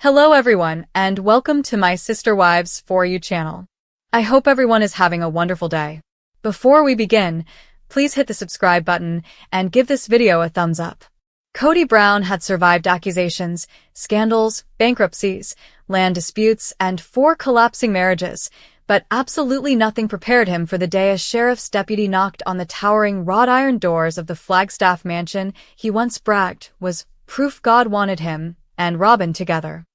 Hello everyone, and welcome to my Sister Wives For You channel. I hope everyone is having a wonderful day. Before we begin, please hit the subscribe button and give this video a thumbs up. Kody Brown had survived accusations, scandals, bankruptcies, land disputes, and 4 collapsing marriages, but absolutely nothing prepared him for the day a sheriff's deputy knocked on the towering wrought iron doors of the Flagstaff mansion he once bragged was proof God wanted him and Robyn together.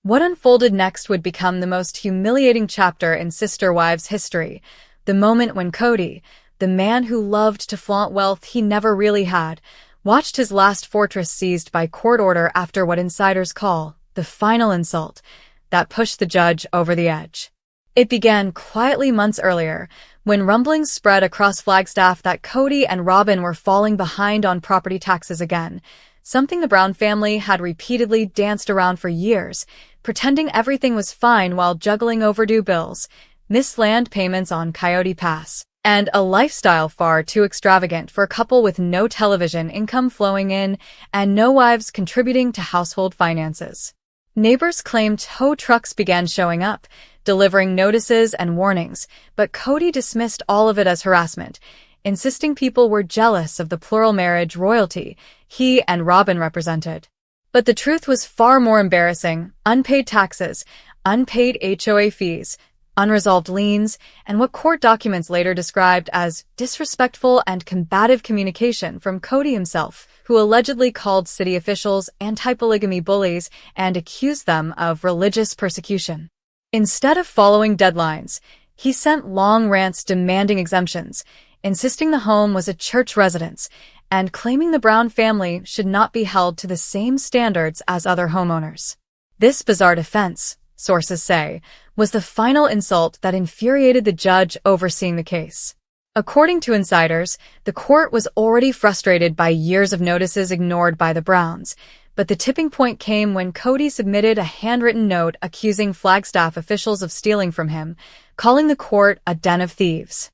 What unfolded next would become the most humiliating chapter in Sister Wives history, the moment when Kody, the man who loved to flaunt wealth he never really had, watched his last fortress seized by court order after what insiders call the final insult that pushed the judge over the edge. It began quietly months earlier, when rumblings spread across Flagstaff that Kody and Robyn were falling behind on property taxes again, something the Brown family had repeatedly danced around for years, pretending everything was fine while juggling overdue bills, missed land payments on Coyote Pass, and a lifestyle far too extravagant for a couple with no television income flowing in and no wives contributing to household finances. Neighbors claimed tow trucks began showing up, delivering notices and warnings, but Kody dismissed all of it as harassment, insisting people were jealous of the plural marriage royalty he and Robyn represented. But the truth was far more embarrassing: unpaid taxes, unpaid HOA fees, unresolved liens, and what court documents later described as disrespectful and combative communication from Kody himself, who allegedly called city officials anti-polygamy bullies and accused them of religious persecution. Instead of following deadlines, he sent long rants demanding exemptions, insisting the home was a church residence, and claiming the Brown family should not be held to the same standards as other homeowners. This bizarre defense, sources say, was the final insult that infuriated the judge overseeing the case. According to insiders, the court was already frustrated by years of notices ignored by the Browns, but the tipping point came when Kody submitted a handwritten note accusing Flagstaff officials of stealing from him, calling the court a den of thieves.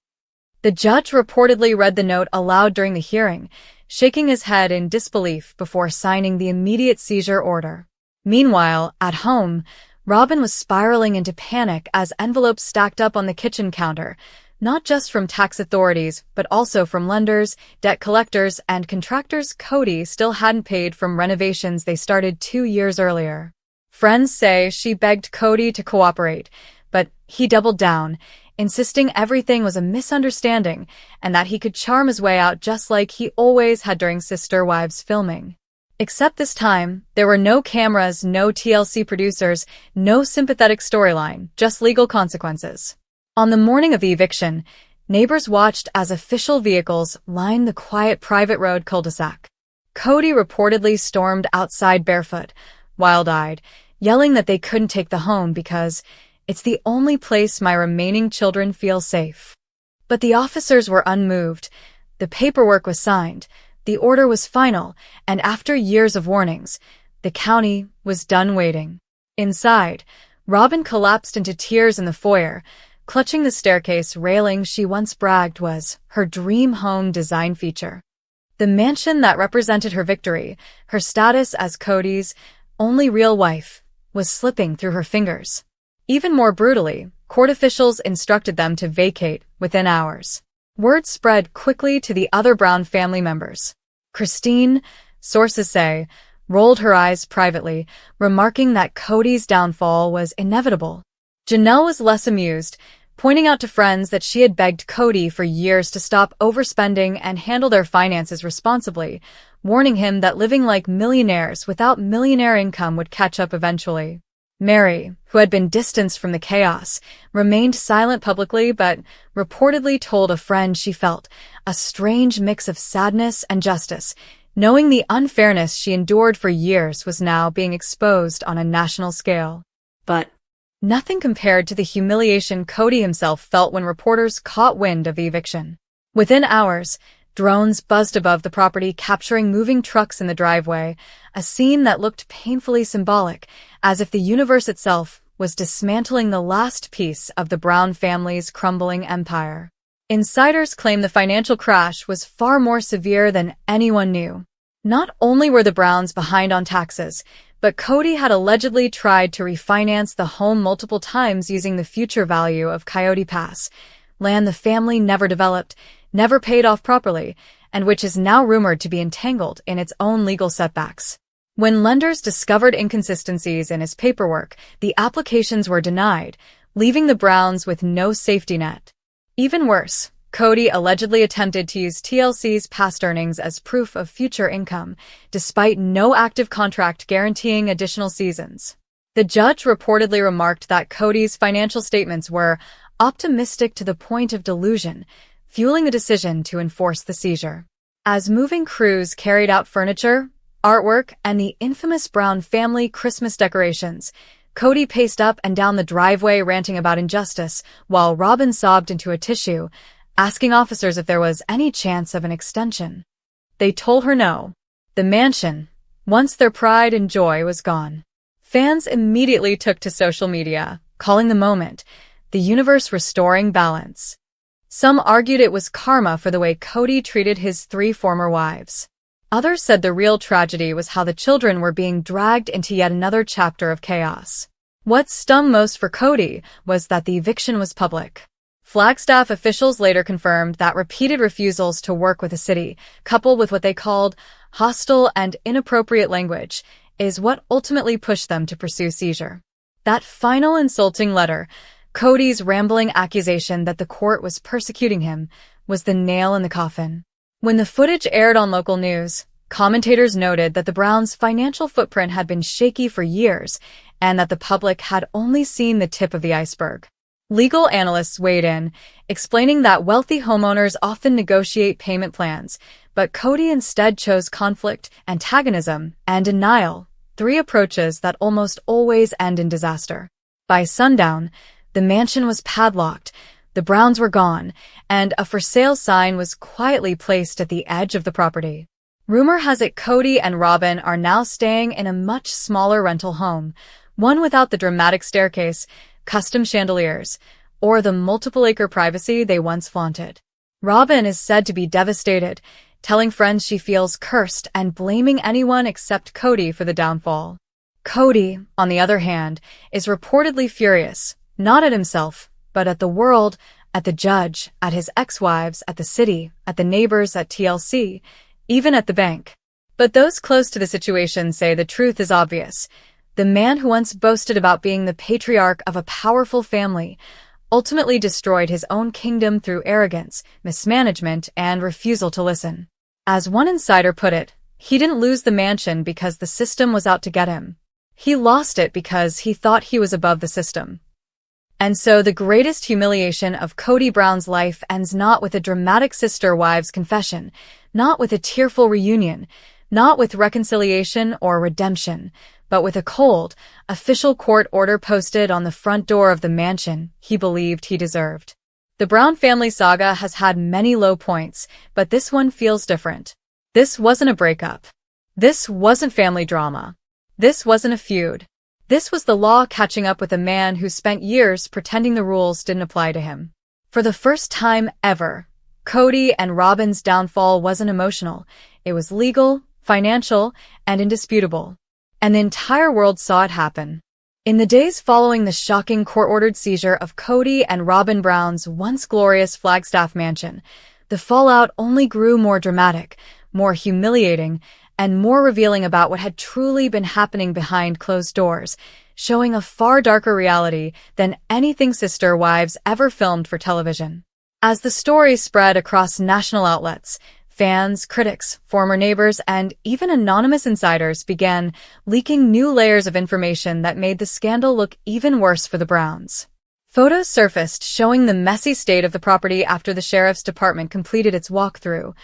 The judge reportedly read the note aloud during the hearing, shaking his head in disbelief before signing the immediate seizure order. Meanwhile, at home, Robyn was spiraling into panic as envelopes stacked up on the kitchen counter, not just from tax authorities, but also from lenders, debt collectors, and contractors Kody still hadn't paid from renovations they started 2 years earlier. Friends say she begged Kody to cooperate, but he doubled down, insisting everything was a misunderstanding and that he could charm his way out just like he always had during Sister Wives filming. Except this time, there were no cameras, no TLC producers, no sympathetic storyline, just legal consequences. On the morning of the eviction, neighbors watched as official vehicles lined the quiet private road cul-de-sac. Kody reportedly stormed outside barefoot, wild-eyed, yelling that they couldn't take the home because it's the only place my remaining children feel safe. But the officers were unmoved. The paperwork was signed, the order was final, and after years of warnings, the county was done waiting. Inside, Robyn collapsed into tears in the foyer, clutching the staircase railing she once bragged was her dream home design feature. The mansion that represented her victory, her status as Kody's only real wife, was slipping through her fingers. Even more brutally, court officials instructed them to vacate within hours. Word spread quickly to the other Brown family members. Christine, sources say, rolled her eyes privately, remarking that Kody's downfall was inevitable. Janelle was less amused, pointing out to friends that she had begged Kody for years to stop overspending and handle their finances responsibly, warning him that living like millionaires without millionaire income would catch up eventually. Mary, who had been distanced from the chaos, remained silent publicly but reportedly told a friend she felt a strange mix of sadness and justice, knowing the unfairness she endured for years was now being exposed on a national scale. But nothing compared to the humiliation Kody himself felt when reporters caught wind of the eviction. Within hours, drones buzzed above the property, capturing moving trucks in the driveway, a scene that looked painfully symbolic, as if the universe itself was dismantling the last piece of the Brown family's crumbling empire. Insiders claim the financial crash was far more severe than anyone knew. Not only were the Browns behind on taxes, but Kody had allegedly tried to refinance the home multiple times using the future value of Coyote Pass, land the family never developed, never paid off properly, and which is now rumored to be entangled in its own legal setbacks. When lenders discovered inconsistencies in his paperwork, the applications were denied, leaving the Browns with no safety net. Even worse, Kody allegedly attempted to use TLC's past earnings as proof of future income, despite no active contract guaranteeing additional seasons. The judge reportedly remarked that Kody's financial statements were optimistic to the point of delusion, fueling the decision to enforce the seizure. As moving crews carried out furniture, artwork, and the infamous Brown family Christmas decorations, Kody paced up and down the driveway ranting about injustice, while Robyn sobbed into a tissue, asking officers if there was any chance of an extension. They told her no. The mansion, once their pride and joy, was gone. Fans immediately took to social media, calling the moment the universe restoring balance. Some argued it was karma for the way Kody treated his 3 former wives. Others said the real tragedy was how the children were being dragged into yet another chapter of chaos. What stung most for Kody was that the eviction was public. Flagstaff officials later confirmed that repeated refusals to work with the city, coupled with what they called hostile and inappropriate language, is what ultimately pushed them to pursue seizure. That final insulting letter, Kody's rambling accusation that the court was persecuting him, was the nail in the coffin. When the footage aired on local news, commentators noted that the Browns' financial footprint had been shaky for years and that the public had only seen the tip of the iceberg. Legal analysts weighed in, explaining that wealthy homeowners often negotiate payment plans, but Kody instead chose conflict, antagonism, and denial, 3 approaches that almost always end in disaster. By sundown, the mansion was padlocked, the Browns were gone, and a for sale sign was quietly placed at the edge of the property. Rumor has it Kody and Robyn are now staying in a much smaller rental home, one without the dramatic staircase, custom chandeliers, or the multiple-acre privacy they once flaunted. Robyn is said to be devastated, telling friends she feels cursed and blaming anyone except Kody for the downfall. Kody, on the other hand, is reportedly furious, not at himself, but at the world, at the judge, at his ex-wives, at the city, at the neighbors, at TLC, even at the bank. But those close to the situation say the truth is obvious. The man who once boasted about being the patriarch of a powerful family ultimately destroyed his own kingdom through arrogance, mismanagement, and refusal to listen. As one insider put it, he didn't lose the mansion because the system was out to get him. He lost it because he thought he was above the system. And so the greatest humiliation of Kody Brown's life ends not with a dramatic sister-wives confession, not with a tearful reunion, not with reconciliation or redemption, but with a cold, official court order posted on the front door of the mansion he believed he deserved. The Brown family saga has had many low points, but this one feels different. This wasn't a breakup. This wasn't family drama. This wasn't a feud. This was the law catching up with a man who spent years pretending the rules didn't apply to him. For the first time ever, Kody and Robyn's downfall wasn't emotional. It was legal, financial, and indisputable. And the entire world saw it happen. In the days following the shocking court-ordered seizure of Kody and Robyn Brown's once glorious Flagstaff mansion, the fallout only grew more dramatic, more humiliating, and more revealing about what had truly been happening behind closed doors, showing a far darker reality than anything sister wives ever filmed for television. As the story spread across national outlets, fans, critics, former neighbors, and even anonymous insiders began leaking new layers of information that made the scandal look even worse for the Browns. Photos surfaced showing the messy state of the property after the sheriff's department completed its walkthrough.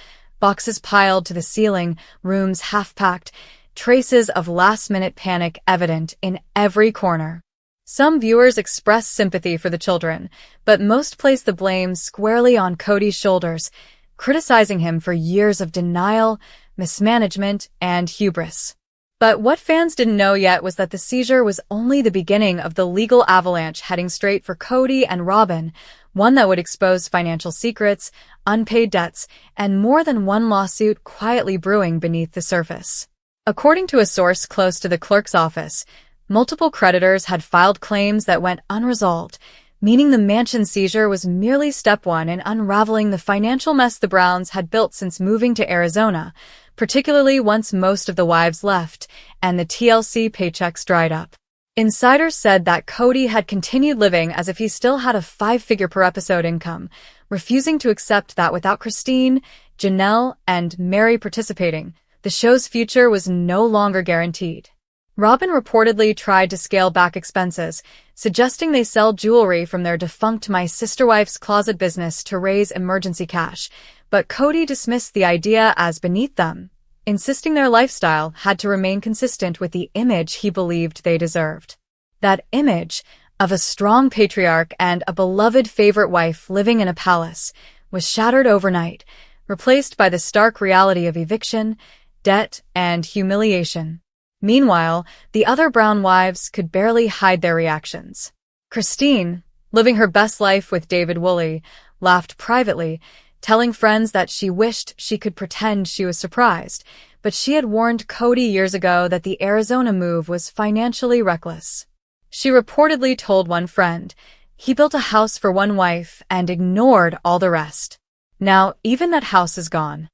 Boxes piled to the ceiling, rooms half-packed, traces of last-minute panic evident in every corner. Some viewers expressed sympathy for the children, but most placed the blame squarely on Kody's shoulders, criticizing him for years of denial, mismanagement, and hubris. But what fans didn't know yet was that the seizure was only the beginning of the legal avalanche heading straight for Kody and Robyn, one that would expose financial secrets, unpaid debts, and more than one lawsuit quietly brewing beneath the surface. According to a source close to the clerk's office, multiple creditors had filed claims that went unresolved, meaning the mansion seizure was merely step one in unraveling the financial mess the Browns had built since moving to Arizona, particularly once most of the wives left and the TLC paychecks dried up. Insiders said that Kody had continued living as if he still had a 5-figure per episode income, refusing to accept that without Christine, Janelle, and Mary participating, the show's future was no longer guaranteed. Robyn reportedly tried to scale back expenses, suggesting they sell jewelry from their defunct My Sister Wife's Closet business to raise emergency cash, but Kody dismissed the idea as beneath them, insisting their lifestyle had to remain consistent with the image he believed they deserved. That image, of a strong patriarch and a beloved favorite wife living in a palace, was shattered overnight, replaced by the stark reality of eviction, debt, and humiliation. Meanwhile, the other Brown wives could barely hide their reactions. Christine, living her best life with David Woolley, laughed privately, telling friends that she wished she could pretend she was surprised, but she had warned Kody years ago that the Arizona move was financially reckless. She reportedly told one friend, "He built a house for one wife and ignored all the rest. Now even that house is gone."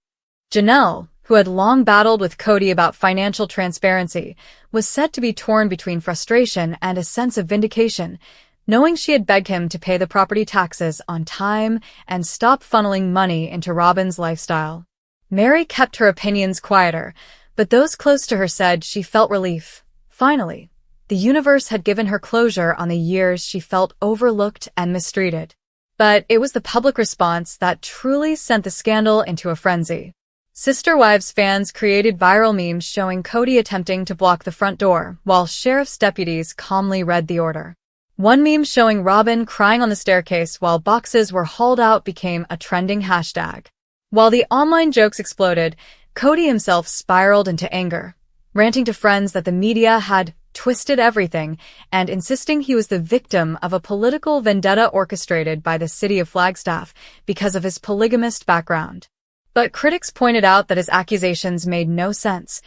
Janelle, who had long battled with Kody about financial transparency, was said to be torn between frustration and a sense of vindication, knowing she had begged him to pay the property taxes on time and stop funneling money into Robyn's lifestyle. Mary kept her opinions quieter, but those close to her said she felt relief. Finally, the universe had given her closure on the years she felt overlooked and mistreated. But it was the public response that truly sent the scandal into a frenzy. Sister Wives fans created viral memes showing Kody attempting to block the front door, while sheriff's deputies calmly read the order. One meme showing Robyn crying on the staircase while boxes were hauled out became a trending hashtag. While the online jokes exploded, Kody himself spiraled into anger, ranting to friends that the media had twisted everything and insisting he was the victim of a political vendetta orchestrated by the city of Flagstaff because of his polygamist background. But critics pointed out that his accusations made no sense.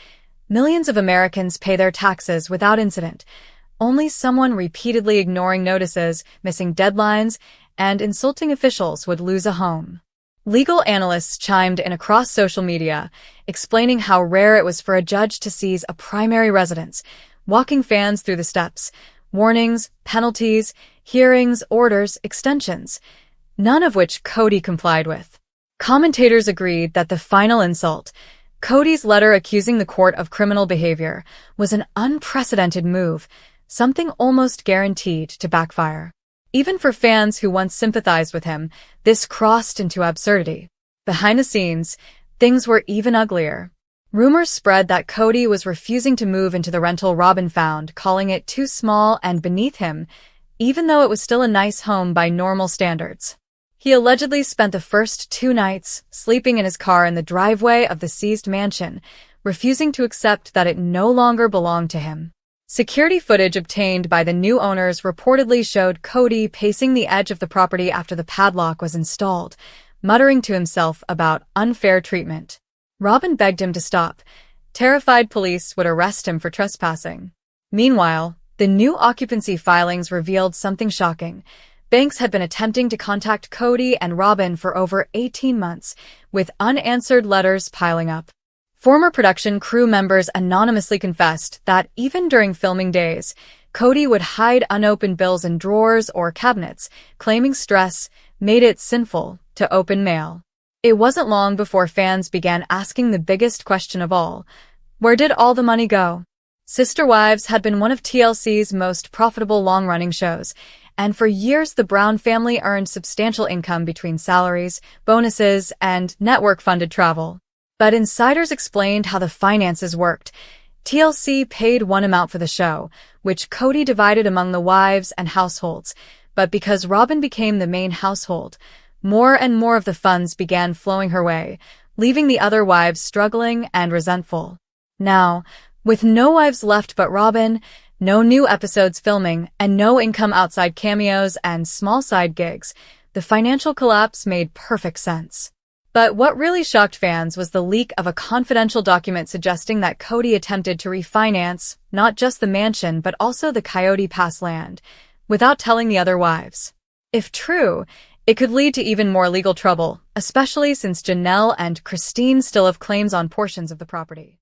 Millions of Americans pay their taxes without incident. Only someone repeatedly ignoring notices, missing deadlines, and insulting officials would lose a home. Legal analysts chimed in across social media, explaining how rare it was for a judge to seize a primary residence, walking fans through the steps, warnings, penalties, hearings, orders, extensions, none of which Kody complied with. Commentators agreed that the final insult, Kody's letter accusing the court of criminal behavior, was an unprecedented move, something almost guaranteed to backfire. Even for fans who once sympathized with him, this crossed into absurdity. Behind the scenes, things were even uglier. Rumors spread that Kody was refusing to move into the rental Robyn found, calling it too small and beneath him, even though it was still a nice home by normal standards. He allegedly spent the first 2 nights sleeping in his car in the driveway of the seized mansion, refusing to accept that it no longer belonged to him. Security footage obtained by the new owners reportedly showed Kody pacing the edge of the property after the padlock was installed, muttering to himself about unfair treatment. Robyn begged him to stop, terrified police would arrest him for trespassing. Meanwhile, the new occupancy filings revealed something shocking. Banks had been attempting to contact Kody and Robyn for over 18 months, with unanswered letters piling up. Former production crew members anonymously confessed that even during filming days, Kody would hide unopened bills in drawers or cabinets, claiming stress made it sinful to open mail. It wasn't long before fans began asking the biggest question of all: where did all the money go? Sister Wives had been one of TLC's most profitable long-running shows, and for years the Brown family earned substantial income between salaries, bonuses, and network-funded travel. But insiders explained how the finances worked. TLC paid one amount for the show, which Kody divided among the wives and households, but because Robyn became the main household, more and more of the funds began flowing her way, leaving the other wives struggling and resentful. Now, with no wives left but Robyn, no new episodes filming, and no income outside cameos and small side gigs, The financial collapse made perfect sense. But what really shocked fans was the leak of a confidential document suggesting that Kody attempted to refinance not just the mansion but also the Coyote Pass land, without telling the other wives. If true, it could lead to even more legal trouble, especially since Janelle and Christine still have claims on portions of the property.